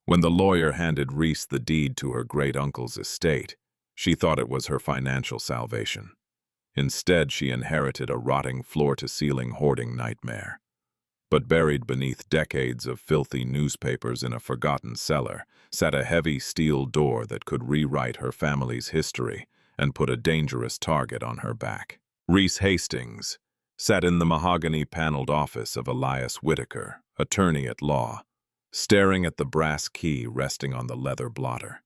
When the lawyer handed Reese the deed to her great-uncle's estate, she thought it was her financial salvation. Instead, she inherited a rotting floor-to-ceiling hoarding nightmare. But buried beneath decades of filthy newspapers in a forgotten cellar sat a heavy steel door that could rewrite her family's history and put a dangerous target on her back. Reese Hastings sat in the mahogany-paneled office of Elias Whitaker, attorney at law, staring at the brass key resting on the leather blotter.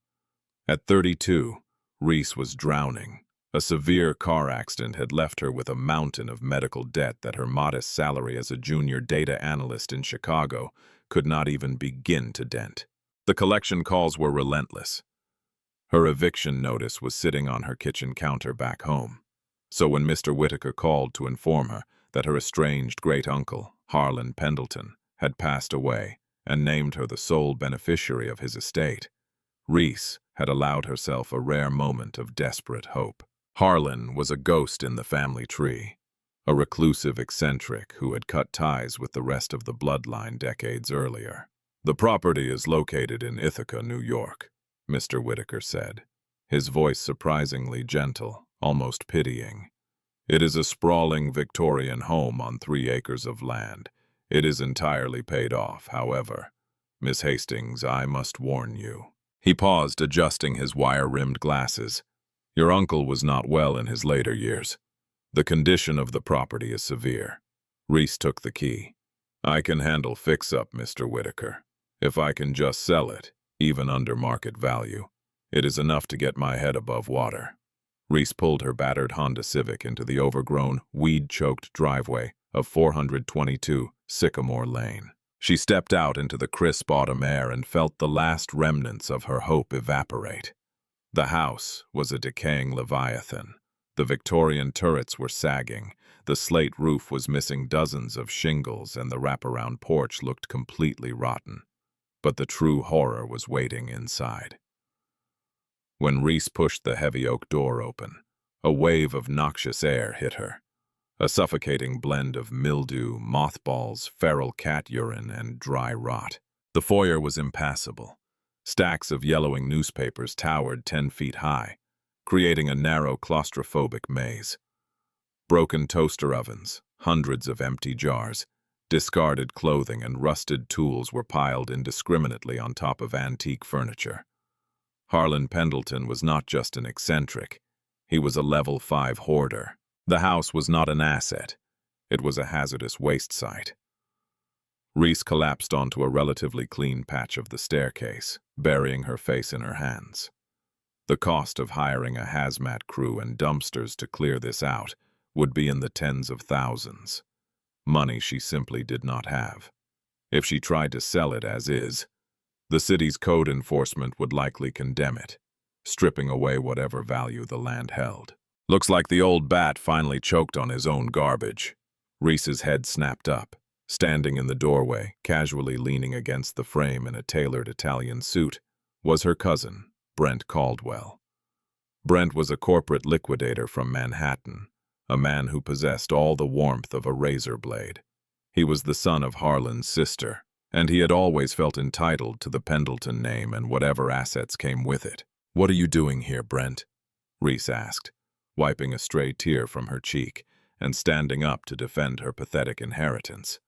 At 32, Reese was drowning. A severe car accident had left her with a mountain of medical debt that her modest salary as a junior data analyst in Chicago could not even begin to dent. The collection calls were relentless. Her eviction notice was sitting on her kitchen counter back home. So when Mr. Whitaker called to inform her that her estranged great-uncle, Harlan Pendleton, had passed away and named her the sole beneficiary of his estate, Reese had allowed herself a rare moment of desperate hope. Harlan was a ghost in the family tree, a reclusive eccentric who had cut ties with the rest of the bloodline decades earlier. "The property is located in Ithaca, New York," Mr. Whitaker said, his voice surprisingly gentle, almost pitying. "It is a sprawling Victorian home on 3 acres of land. It is entirely paid off, however. Miss Hastings, I must warn you." He paused, adjusting his wire-rimmed glasses. "Your uncle was not well in his later years. The condition of the property is severe." Reese took the key. "I can handle fix-up, Mr. Whitaker. If I can just sell it, even under market value, it is enough to get my head above water." Reese pulled her battered Honda Civic into the overgrown, weed-choked driveway of 422 Sycamore Lane. She stepped out into the crisp autumn air and felt the last remnants of her hope evaporate. The house was a decaying leviathan. The Victorian turrets were sagging, the slate roof was missing dozens of shingles, and the wraparound porch looked completely rotten. But the true horror was waiting inside. When Reese pushed the heavy oak door open, a wave of noxious air hit her. A suffocating blend of mildew, mothballs, feral cat urine, and dry rot. The foyer was impassable. Stacks of yellowing newspapers towered 10 feet high, creating a narrow claustrophobic maze. Broken toaster ovens, hundreds of empty jars, discarded clothing, and rusted tools were piled indiscriminately on top of antique furniture. Harlan Pendleton was not just an eccentric, he was a level 5 hoarder. The house was not an asset, it was a hazardous waste site. Reese collapsed onto a relatively clean patch of the staircase, burying her face in her hands. The cost of hiring a hazmat crew and dumpsters to clear this out would be in the tens of thousands. Money she simply did not have. If she tried to sell it as is, the city's code enforcement would likely condemn it, stripping away whatever value the land held. "Looks like the old bat finally choked on his own garbage." Reese's head snapped up. Standing in the doorway, casually leaning against the frame in a tailored Italian suit, was her cousin, Brent Caldwell. Brent was a corporate liquidator from Manhattan, a man who possessed all the warmth of a razor blade. He was the son of Harlan's sister, and he had always felt entitled to the Pendleton name and whatever assets came with it. "What are you doing here, Brent?" Reese asked, wiping a stray tear from her cheek and standing up to defend her pathetic inheritance.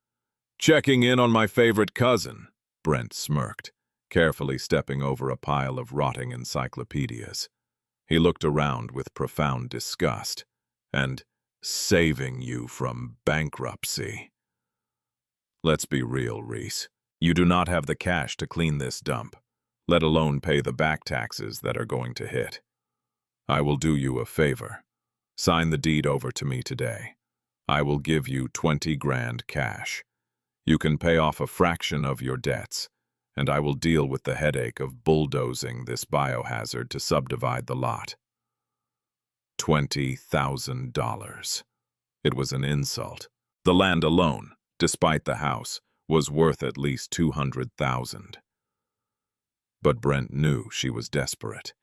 "Checking in on my favorite cousin," Brent smirked, carefully stepping over a pile of rotting encyclopedias. He looked around with profound disgust. "And saving you from bankruptcy." "Let's be real, Reese. You do not have the cash to clean this dump, let alone pay the back taxes that are going to hit. I will do you a favor. Sign the deed over to me today. I will give you 20 grand cash. You can pay off a fraction of your debts, and I will deal with the headache of bulldozing this biohazard to subdivide the lot." $20,000. It was an insult. The land alone, despite the house, was worth at least $200,000. But Brent knew she was desperate.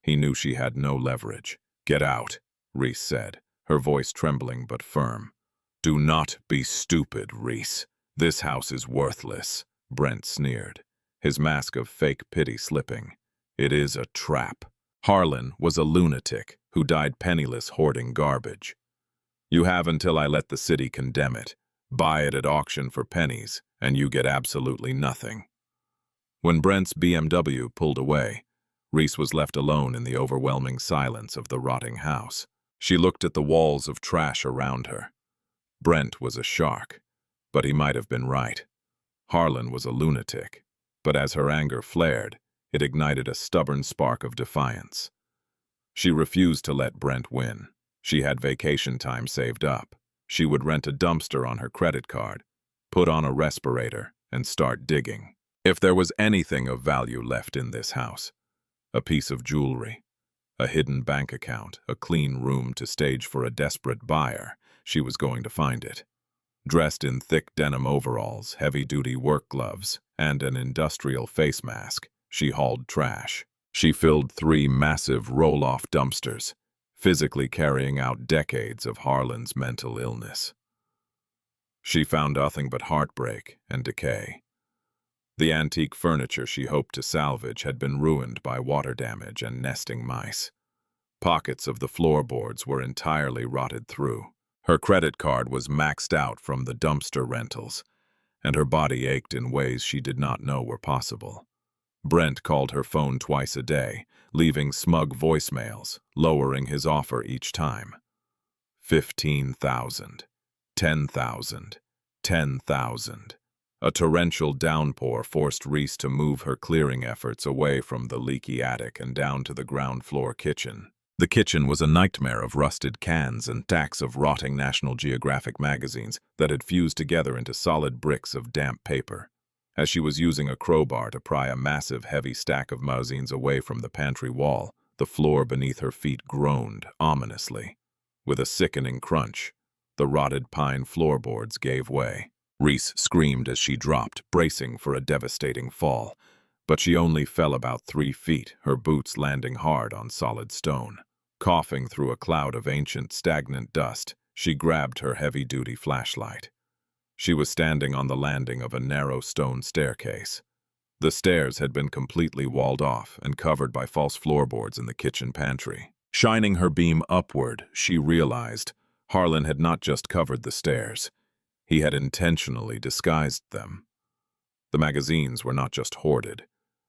He knew she had no leverage. "Get out," Reese said, her voice trembling but firm. "Do not be stupid, Reese. This house is worthless," Brent sneered, his mask of fake pity slipping. It is a trap. Harlan was a lunatic who died penniless hoarding garbage. You have until I let the city condemn it. Buy it at auction for pennies, and you get absolutely nothing. When Brent's BMW pulled away, Reese was left alone in the overwhelming silence of the rotting house. She looked at the walls of trash around her. Brent was a shark, but he might have been right. Harlan was a lunatic, but as her anger flared, it ignited a stubborn spark of defiance. She refused to let Brent win. She had vacation time saved up. She would rent a dumpster on her credit card, put on a respirator, and start digging. If there was anything of value left in this house, a piece of jewelry, a hidden bank account, a clean room to stage for a desperate buyer, she was going to find it. Dressed in thick denim overalls, heavy-duty work gloves, and an industrial face mask, she hauled trash. She filled 3 massive roll-off dumpsters, physically carrying out decades of Harlan's mental illness. She found nothing but heartbreak and decay. The antique furniture she hoped to salvage had been ruined by water damage and nesting mice. Pockets of the floorboards were entirely rotted through. Her credit card was maxed out from the dumpster rentals, and her body ached in ways she did not know were possible. Brent called her phone twice a day, leaving smug voicemails, lowering his offer each time. 15,000, 10,000, 10,000. A torrential downpour forced Reese to move her clearing efforts away from the leaky attic and down to the ground floor kitchen. The kitchen was a nightmare of rusted cans and stacks of rotting National Geographic magazines that had fused together into solid bricks of damp paper. As she was using a crowbar to pry a massive, heavy stack of magazines away from the pantry wall, the floor beneath her feet groaned ominously. With a sickening crunch, the rotted pine floorboards gave way. Reese screamed as she dropped, bracing for a devastating fall, but she only fell about 3 feet, her boots landing hard on solid stone. Coughing through a cloud of ancient, stagnant dust, she grabbed her heavy-duty flashlight. She was standing on the landing of a narrow stone staircase. The stairs had been completely walled off and covered by false floorboards in the kitchen pantry. Shining her beam upward, she realized Harlan had not just covered the stairs. He had intentionally disguised them. The magazines were not just hoarded.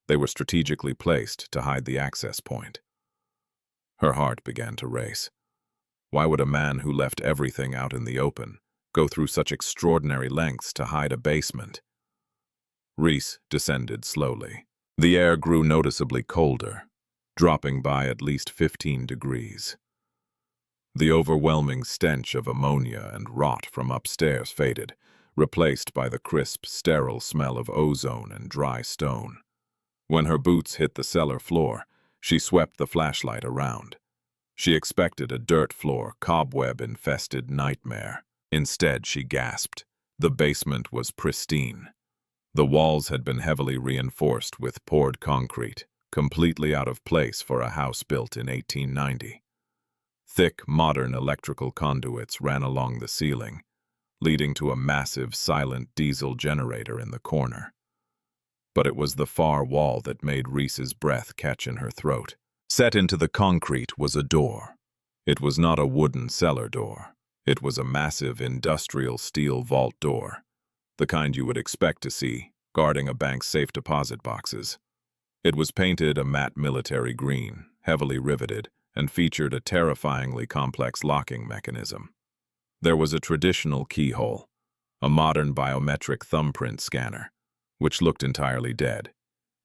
They were strategically placed to hide the access point. Her heart began to race. Why would a man who left everything out in the open go through such extraordinary lengths to hide a basement? Reese descended slowly. The air grew noticeably colder, dropping by at least 15 degrees. The overwhelming stench of ammonia and rot from upstairs faded, replaced by the crisp, sterile smell of ozone and dry stone. When her boots hit the cellar floor, she swept the flashlight around. She expected a dirt floor, cobweb-infested nightmare. Instead, she gasped. The basement was pristine. The walls had been heavily reinforced with poured concrete, completely out of place for a house built in 1890. Thick, modern electrical conduits ran along the ceiling, leading to a massive, silent diesel generator in the corner. But it was the far wall that made Reese's breath catch in her throat. Set into the concrete was a door. It was not a wooden cellar door. It was a massive industrial steel vault door, the kind you would expect to see guarding a bank's safe deposit boxes. It was painted a matte military green, heavily riveted, and featured a terrifyingly complex locking mechanism. There was a traditional keyhole, a modern biometric thumbprint scanner, which looked entirely dead,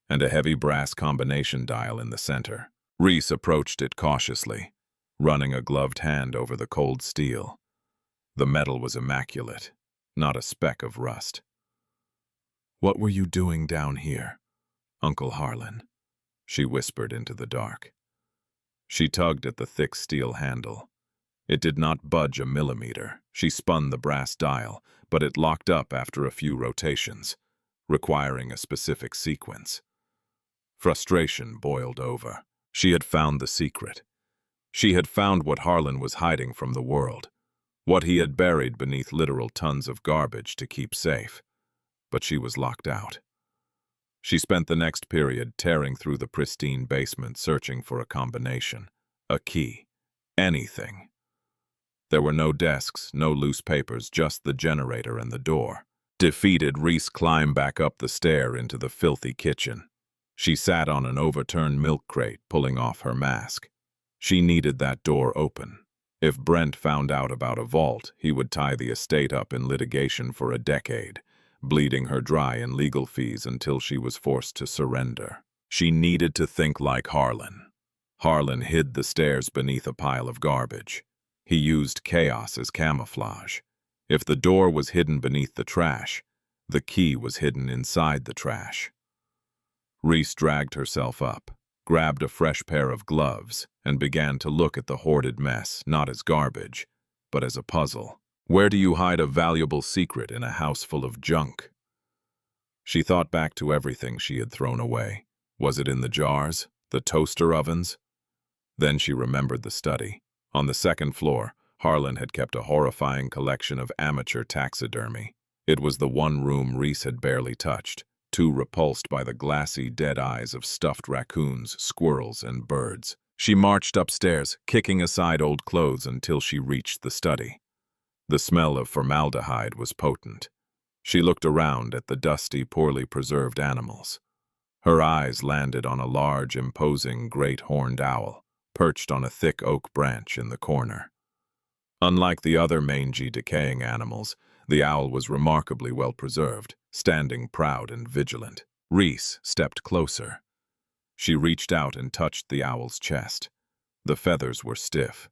and a heavy brass combination dial in the center. Reese approached it cautiously, running a gloved hand over the cold steel. The metal was immaculate, not a speck of rust. "What were you doing down here, Uncle Harlan?" she whispered into the dark. She tugged at the thick steel handle. It did not budge a millimeter. She spun the brass dial, but it locked up after a few rotations, requiring a specific sequence. Frustration boiled over. She had found the secret. She had found what Harlan was hiding from the world, what he had buried beneath literal tons of garbage to keep safe. But she was locked out. She spent the next period tearing through the pristine basement searching for a combination, a key, anything. There were no desks, no loose papers, just the generator and the door. Defeated, Reese climbed back up the stair into the filthy kitchen. She sat on an overturned milk crate, pulling off her mask. She needed that door open. If Brent found out about a vault, he would tie the estate up in litigation for a decade, bleeding her dry in legal fees until she was forced to surrender. She needed to think like Harlan. Harlan hid the stairs beneath a pile of garbage. He used chaos as camouflage. If the door was hidden beneath the trash, the key was hidden inside the trash. Reese dragged herself up, grabbed a fresh pair of gloves, and began to look at the hoarded mess, not as garbage, but as a puzzle. Where do you hide a valuable secret in a house full of junk? She thought back to everything she had thrown away. Was it in the jars, the toaster ovens? Then she remembered the study. On the second floor, Harlan had kept a horrifying collection of amateur taxidermy. It was the one room Reese had barely touched, too repulsed by the glassy, dead eyes of stuffed raccoons, squirrels, and birds. She marched upstairs, kicking aside old clothes until she reached the study. The smell of formaldehyde was potent. She looked around at the dusty, poorly preserved animals. Her eyes landed on a large, imposing, great-horned owl, perched on a thick oak branch in the corner. Unlike the other mangy, decaying animals, the owl was remarkably well preserved, standing proud and vigilant. Reese stepped closer. She reached out and touched the owl's chest. The feathers were stiff,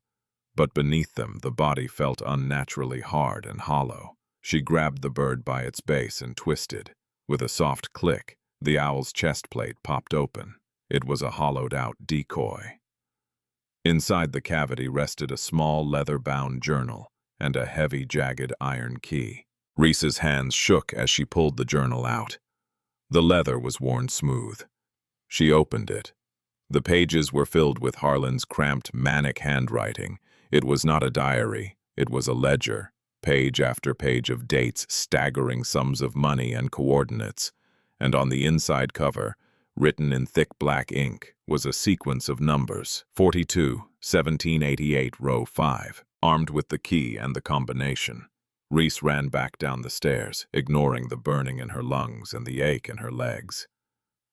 but beneath them the body felt unnaturally hard and hollow. She grabbed the bird by its base and twisted. With a soft click, the owl's chest plate popped open. It was a hollowed-out decoy. Inside the cavity rested a small leather-bound journal and a heavy, jagged iron key. Reese's hands shook as she pulled the journal out. The leather was worn smooth. She opened it. The pages were filled with Harlan's cramped, manic handwriting. It was not a diary. It was a ledger, page after page of dates, staggering sums of money and coordinates. And on the inside cover, written in thick black ink, was a sequence of numbers, 42, 1788, row 5, armed with the key and the combination. Reese ran back down the stairs, ignoring the burning in her lungs and the ache in her legs.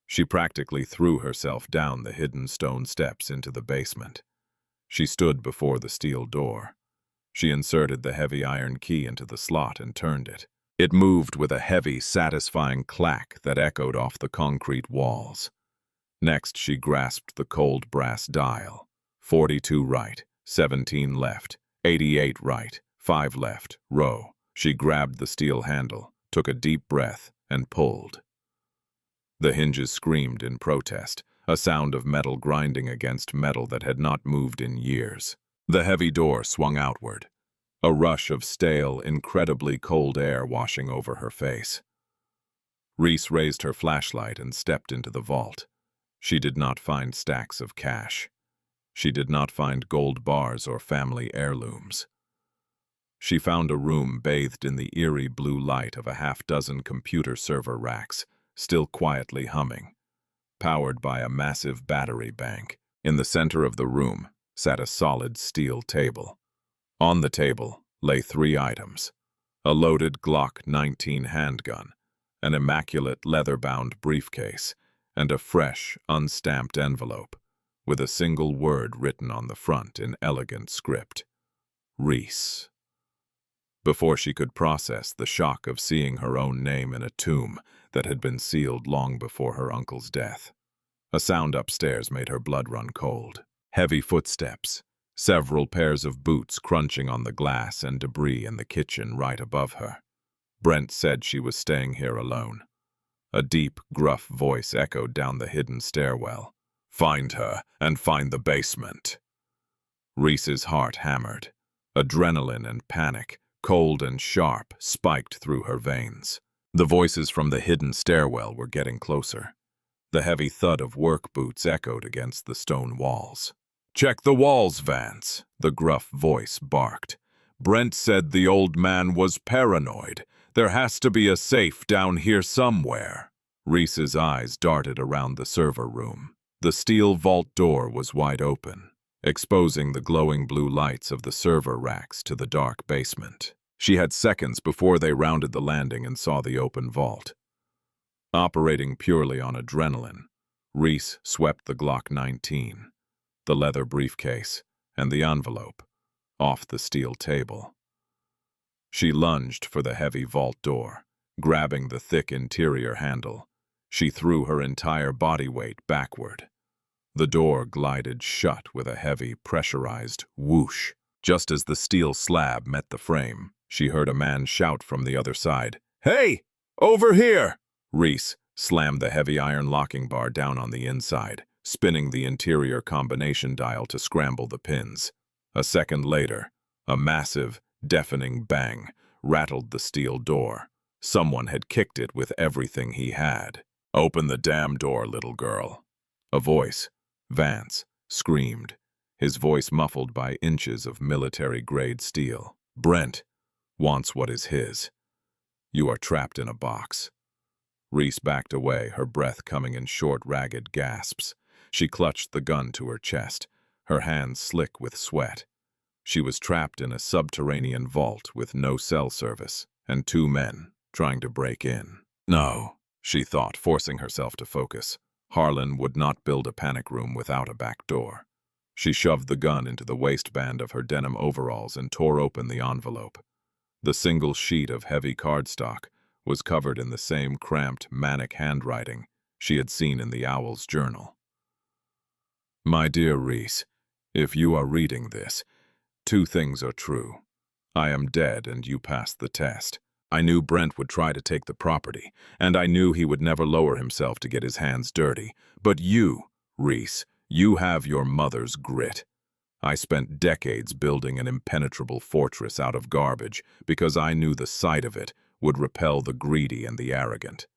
She practically threw herself down the hidden stone steps into the basement. She stood before the steel door. She inserted the heavy iron key into the slot and turned it. It moved with a heavy, satisfying clack that echoed off the concrete walls. Next, she grasped the cold brass dial. 42 right, 17 left, 88 right, 5 left, row. She grabbed the steel handle, took a deep breath, and pulled. The hinges screamed in protest, a sound of metal grinding against metal that had not moved in years. The heavy door swung outward, a rush of stale, incredibly cold air washing over her face. Reese raised her flashlight and stepped into the vault. She did not find stacks of cash. She did not find gold bars or family heirlooms. She found a room bathed in the eerie blue light of a half-dozen computer server racks, still quietly humming, powered by a massive battery bank. In the center of the room sat a solid steel table. On the table lay 3 items: a loaded Glock 19 handgun, an immaculate leather-bound briefcase, and a fresh, unstamped envelope, with a single word written on the front in elegant script: Reese. Before she could process the shock of seeing her own name in a tomb that had been sealed long before her uncle's death, a sound upstairs made her blood run cold. Heavy footsteps, several pairs of boots crunching on the glass and debris in the kitchen right above her. Brent said she was staying here alone. A deep, gruff voice echoed down the hidden stairwell. Find her, and find the basement. Reese's heart hammered. Adrenaline and panic, cold and sharp, spiked through her veins. The voices from the hidden stairwell were getting closer. The heavy thud of work boots echoed against the stone walls. Check the walls, Vance, the gruff voice barked. Brent said the old man was paranoid. There has to be a safe down here somewhere. Reese's eyes darted around the server room. The steel vault door was wide open, exposing the glowing blue lights of the server racks to the dark basement. She had seconds before they rounded the landing and saw the open vault. Operating purely on adrenaline, Reese swept the Glock 19, the leather briefcase, and the envelope off the steel table. She lunged for the heavy vault door, grabbing the thick interior handle. She threw her entire body weight backward. The door glided shut with a heavy, pressurized whoosh. Just as the steel slab met the frame, she heard a man shout from the other side, "Hey! Over here!" Reese slammed the heavy iron locking bar down on the inside, spinning the interior combination dial to scramble the pins. A second later, a massive, deafening bang rattled the steel door. Someone had kicked it with everything he had. "Open the damn door, little girl." A voice, Vance, screamed, his voice muffled by inches of military-grade steel. "Brent wants what is his. You are trapped in a box." Reese backed away, her breath coming in short, ragged gasps. She clutched the gun to her chest, her hands slick with sweat. She was trapped in a subterranean vault with no cell service, and two men trying to break in. No, she thought, forcing herself to focus. Harlan would not build a panic room without a back door. She shoved the gun into the waistband of her denim overalls and tore open the envelope. The single sheet of heavy cardstock was covered in the same cramped, manic handwriting she had seen in the Owl's journal. "My dear Reese, if you are reading this, two things are true. I am dead and you passed the test. I knew Brent would try to take the property, and I knew he would never lower himself to get his hands dirty. But you, Reese, you have your mother's grit. I spent decades building an impenetrable fortress out of garbage because I knew the sight of it would repel the greedy and the arrogant.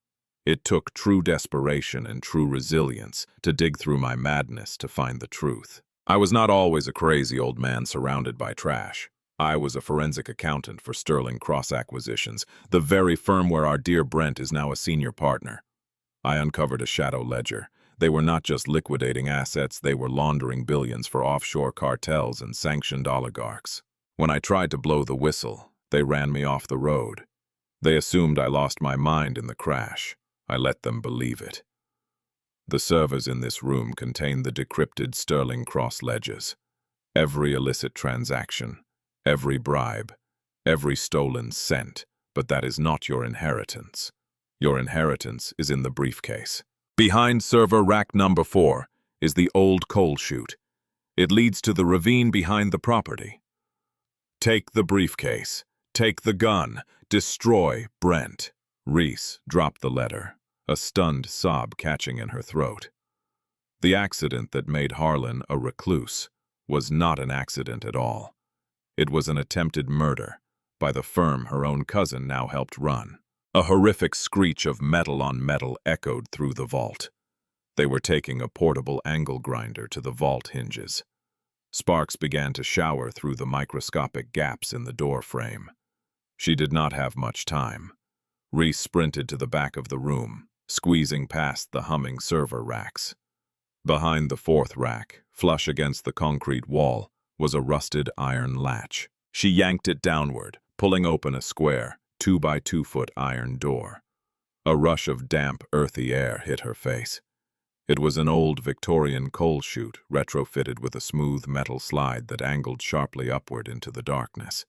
It took true desperation and true resilience to dig through my madness to find the truth. I was not always a crazy old man surrounded by trash. I was a forensic accountant for Sterling Cross Acquisitions, the very firm where our dear Brent is now a senior partner. I uncovered a shadow ledger. They were not just liquidating assets, they were laundering billions for offshore cartels and sanctioned oligarchs. When I tried to blow the whistle, they ran me off the road. They assumed I lost my mind in the crash. I let them believe it. The servers in this room contain the decrypted Sterling Cross ledgers. Every illicit transaction, every bribe, every stolen cent, but that is not your inheritance. Your inheritance is in the briefcase. Behind server rack number 4 is the old coal chute. It leads to the ravine behind the property. Take the briefcase. Take the gun. Destroy Brent. Reese dropped the letter, a stunned sob catching in her throat. The accident that made Harlan a recluse was not an accident at all. It was an attempted murder by the firm her own cousin now helped run. A horrific screech of metal on metal echoed through the vault. They were taking a portable angle grinder to the vault hinges. Sparks began to shower through the microscopic gaps in the door frame. She did not have much time. Reese sprinted to the back of the room, squeezing past the humming server racks. Behind the fourth rack, flush against the concrete wall, was a rusted iron latch. She yanked it downward, pulling open a square, 2-by-2-foot iron door. A rush of damp, earthy air hit her face. It was an old Victorian coal chute retrofitted with a smooth metal slide that angled sharply upward into the darkness.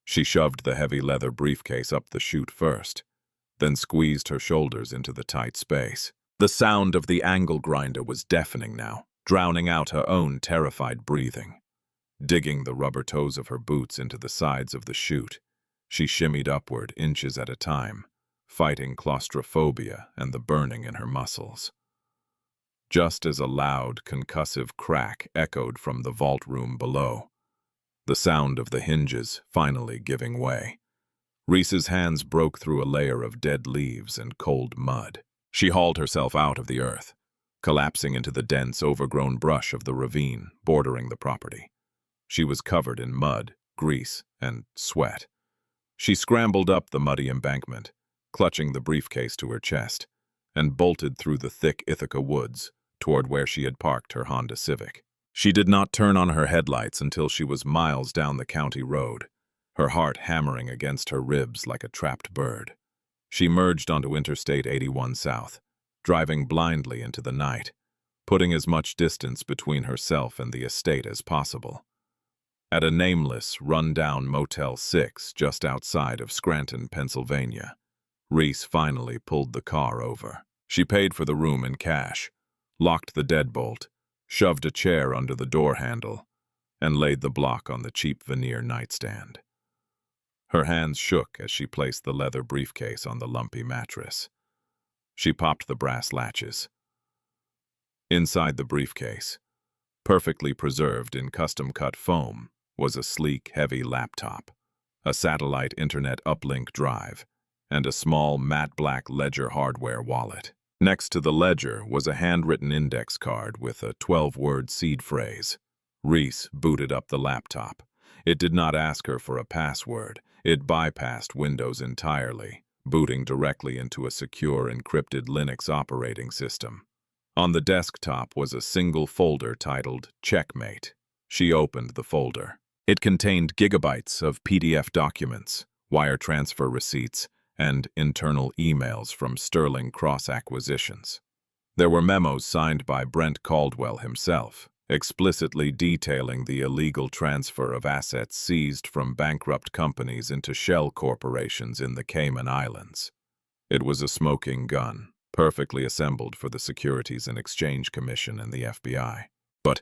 She shoved the heavy leather briefcase up the chute first, then squeezed her shoulders into the tight space. The sound of the angle grinder was deafening now, drowning out her own terrified breathing. Digging the rubber toes of her boots into the sides of the chute, she shimmied upward inches at a time, fighting claustrophobia and the burning in her muscles. Just as a loud, concussive crack echoed from the vault room below, the sound of the hinges finally giving way. Reese's hands broke through a layer of dead leaves and cold mud. She hauled herself out of the earth, collapsing into the dense, overgrown brush of the ravine bordering the property. She was covered in mud, grease, and sweat. She scrambled up the muddy embankment, clutching the briefcase to her chest, and bolted through the thick Ithaca woods toward where she had parked her Honda Civic. She did not turn on her headlights until she was miles down the county road, her heart hammering against her ribs like a trapped bird. She merged onto Interstate 81 South, driving blindly into the night, putting as much distance between herself and the estate as possible. At a nameless, run-down Motel 6 just outside of Scranton, Pennsylvania, Reese finally pulled the car over. She paid for the room in cash, locked the deadbolt, shoved a chair under the door handle, and laid the block on the cheap veneer nightstand. Her hands shook as she placed the leather briefcase on the lumpy mattress. She popped the brass latches. Inside the briefcase, perfectly preserved in custom-cut foam, was a sleek, heavy laptop, a satellite internet uplink drive, and a small matte black Ledger hardware wallet. Next to the Ledger was a handwritten index card with a 12-word seed phrase. Reese booted up the laptop. It did not ask her for a password. It bypassed Windows entirely, booting directly into a secure encrypted Linux operating system. On the desktop was a single folder titled Checkmate. She opened the folder. It contained gigabytes of PDF documents, wire transfer receipts, and internal emails from Sterling Cross Acquisitions. There were memos signed by Brent Caldwell himself, explicitly detailing the illegal transfer of assets seized from bankrupt companies into shell corporations in the Cayman Islands. It was a smoking gun, perfectly assembled for the Securities and Exchange Commission and the FBI. But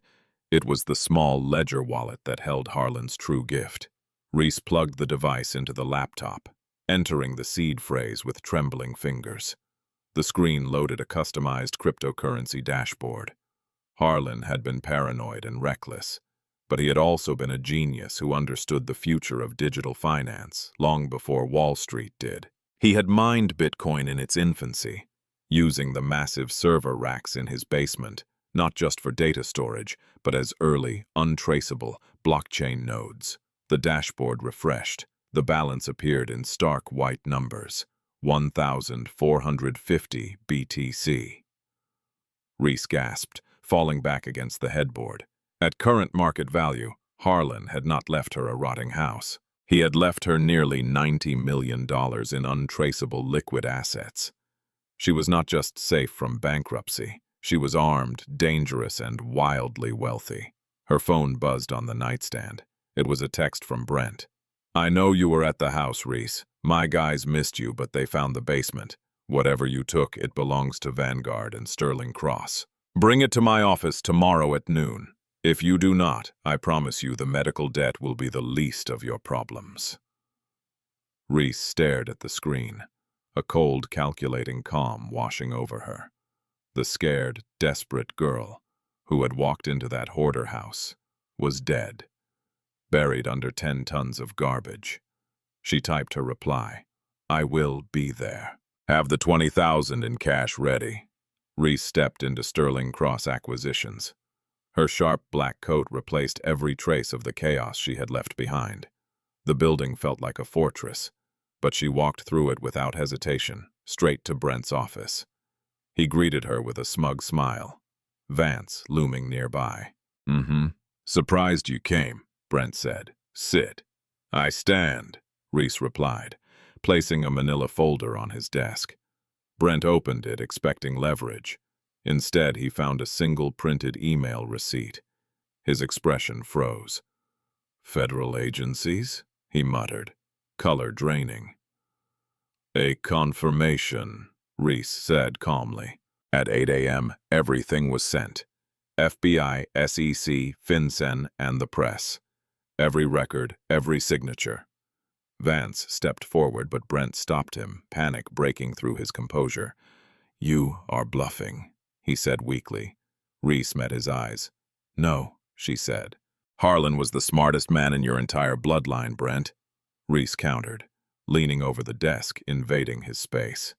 it was the small Ledger wallet that held Harlan's true gift. Reese plugged the device into the laptop, entering the seed phrase with trembling fingers. The screen loaded a customized cryptocurrency dashboard. Harlan had been paranoid and reckless, but he had also been a genius who understood the future of digital finance long before Wall Street did. He had mined Bitcoin in its infancy, using the massive server racks in his basement, not just for data storage, but as early, untraceable blockchain nodes. The dashboard refreshed. The balance appeared in stark white numbers, 1,450 BTC. Reese gasped, falling back against the headboard. At current market value, Harlan had not left her a rotting house. He had left her nearly $90 million in untraceable liquid assets. She was not just safe from bankruptcy. She was armed, dangerous, and wildly wealthy. Her phone buzzed on the nightstand. It was a text from Brent. "I know you were at the house, Reese. My guys missed you, but they found the basement. Whatever you took, it belongs to Vanguard and Sterling Cross. Bring it to my office tomorrow at noon. If you do not, I promise you the medical debt will be the least of your problems." Reese stared at the screen, a cold, calculating calm washing over her. The scared, desperate girl, who had walked into that hoarder house, was dead, buried under 10 tons of garbage. She typed her reply, "I will be there. Have the 20,000 in cash ready." Reese stepped into Sterling Cross Acquisitions. Her sharp black coat replaced every trace of the chaos she had left behind. The building felt like a fortress, but she walked through it without hesitation, straight to Brent's office. He greeted her with a smug smile, Vance looming nearby. Surprised you came," Brent said. "Sit." "I stand," Reese replied, placing a manila folder on his desk. Brent opened it, expecting leverage. Instead, he found a single printed email receipt. His expression froze. "Federal agencies?" he muttered, color draining. "A confirmation," Reese said calmly. At 8 a.m., everything was sent. FBI, SEC, FinCEN, and the press. Every record, every signature. Vance stepped forward, but Brent stopped him, panic breaking through his composure. "You are bluffing," he said weakly. Reese met his eyes. "No," she said. "Harlan was the smartest man in your entire bloodline, Brent," Reese countered, leaning over the desk, invading his space.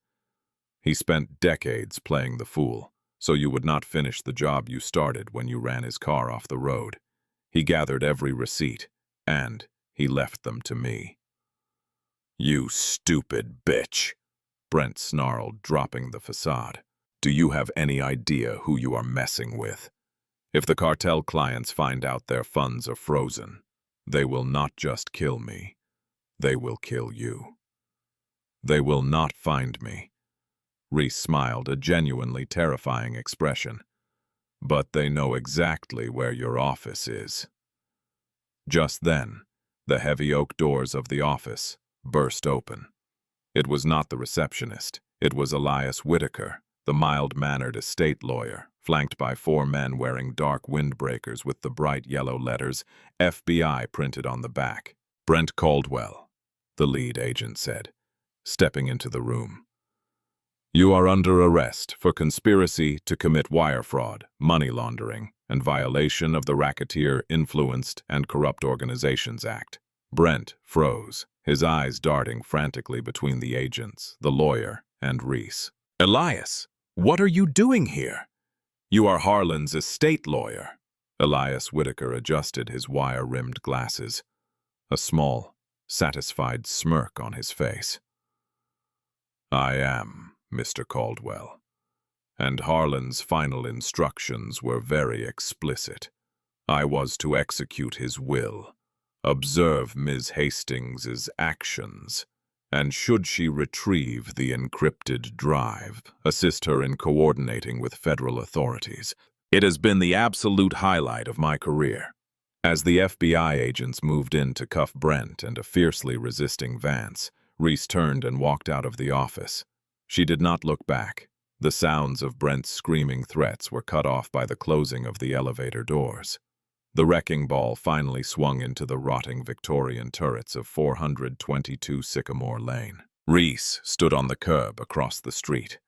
"He spent decades playing the fool, so you would not finish the job you started when you ran his car off the road. He gathered every receipt, and he left them to me." "You stupid bitch," Brent snarled, dropping the facade. "Do you have any idea who you are messing with? If the cartel clients find out their funds are frozen, they will not just kill me, they will kill you." "They will not find me." Reese smiled, a genuinely terrifying expression. "But they know exactly where your office is." Just then, the heavy oak doors of the office burst open. It was not the receptionist. It was Elias Whitaker, the mild-mannered estate lawyer, flanked by 4 men wearing dark windbreakers with the bright yellow letters FBI printed on the back. "Brent Caldwell," the lead agent said, stepping into the room. "You are under arrest for conspiracy to commit wire fraud, money laundering, and violation of the Racketeer Influenced and Corrupt Organizations Act." Brent froze, his eyes darting frantically between the agents, the lawyer, and Reese. "Elias, what are you doing here? You are Harlan's estate lawyer." Elias Whitaker adjusted his wire-rimmed glasses, a small, satisfied smirk on his face. "I am, Mr. Caldwell, and Harlan's final instructions were very explicit. I was to execute his will, observe Ms. Hastings's actions, and should she retrieve the encrypted drive, assist her in coordinating with federal authorities. It has been the absolute highlight of my career." As the FBI agents moved in to cuff Brent and a fiercely resisting Vance, Reese turned and walked out of the office. She did not look back. The sounds of Brent's screaming threats were cut off by the closing of the elevator doors. The wrecking ball finally swung into the rotting Victorian turrets of 422 Sycamore Lane. Reese stood on the curb across the street,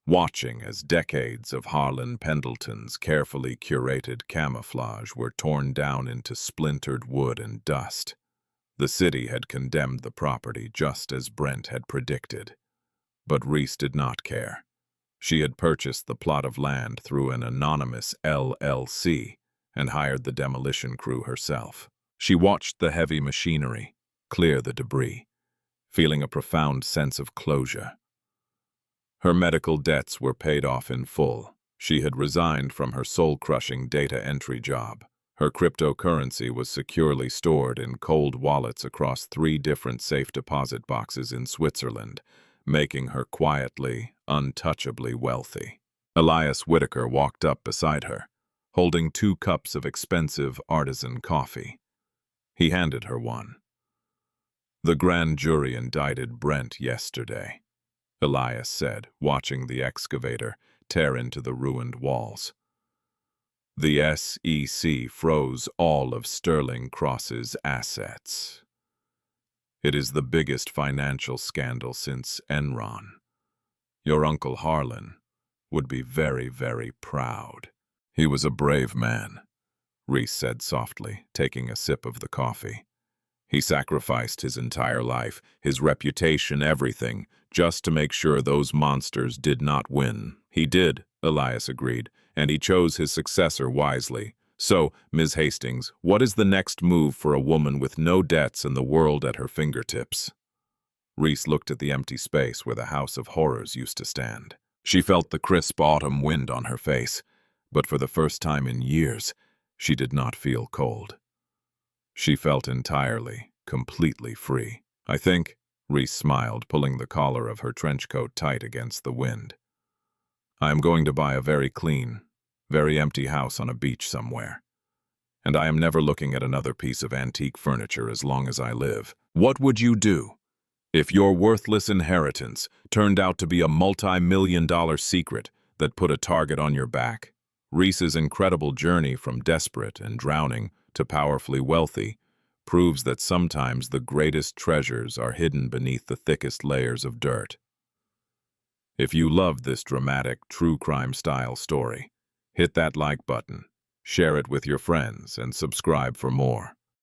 watching as decades of Harlan Pendleton's carefully curated camouflage were torn down into splintered wood and dust. The city had condemned the property just as Brent had predicted. But Reese did not care. She had purchased the plot of land through an anonymous LLC and hired the demolition crew herself. She watched the heavy machinery clear the debris, feeling a profound sense of closure. Her medical debts were paid off in full. She had resigned from her soul-crushing data entry job. Her cryptocurrency was securely stored in cold wallets across 3 different safe deposit boxes in Switzerland, making her quietly, untouchably wealthy. Elias Whitaker walked up beside her, holding 2 cups of expensive artisan coffee. He handed her one. "The grand jury indicted Brent yesterday," Elias said, watching the excavator tear into the ruined walls. "The SEC froze all of Sterling Cross's assets. It is the biggest financial scandal since Enron. Your Uncle Harlan would be very, very proud." "He was a brave man," Reese said softly, taking a sip of the coffee. "He sacrificed his entire life, his reputation, everything, just to make sure those monsters did not win." "He did," Elias agreed, "and he chose his successor wisely. So, Ms. Hastings, what is the next move for a woman with no debts and the world at her fingertips?" Reese looked at the empty space where the House of Horrors used to stand. She felt the crisp autumn wind on her face, but for the first time in years, she did not feel cold. She felt entirely, completely free. "I think," Reese smiled, pulling the collar of her trench coat tight against the wind, "I am going to buy a very clean, very empty house on a beach somewhere. And I am never looking at another piece of antique furniture as long as I live." "What would you do if your worthless inheritance turned out to be a multi-million-dollar secret that put a target on your back?" Reese's incredible journey from desperate and drowning to powerfully wealthy proves that sometimes the greatest treasures are hidden beneath the thickest layers of dirt. If you loved this dramatic, true crime-style story, hit that like button, share it with your friends, and subscribe for more.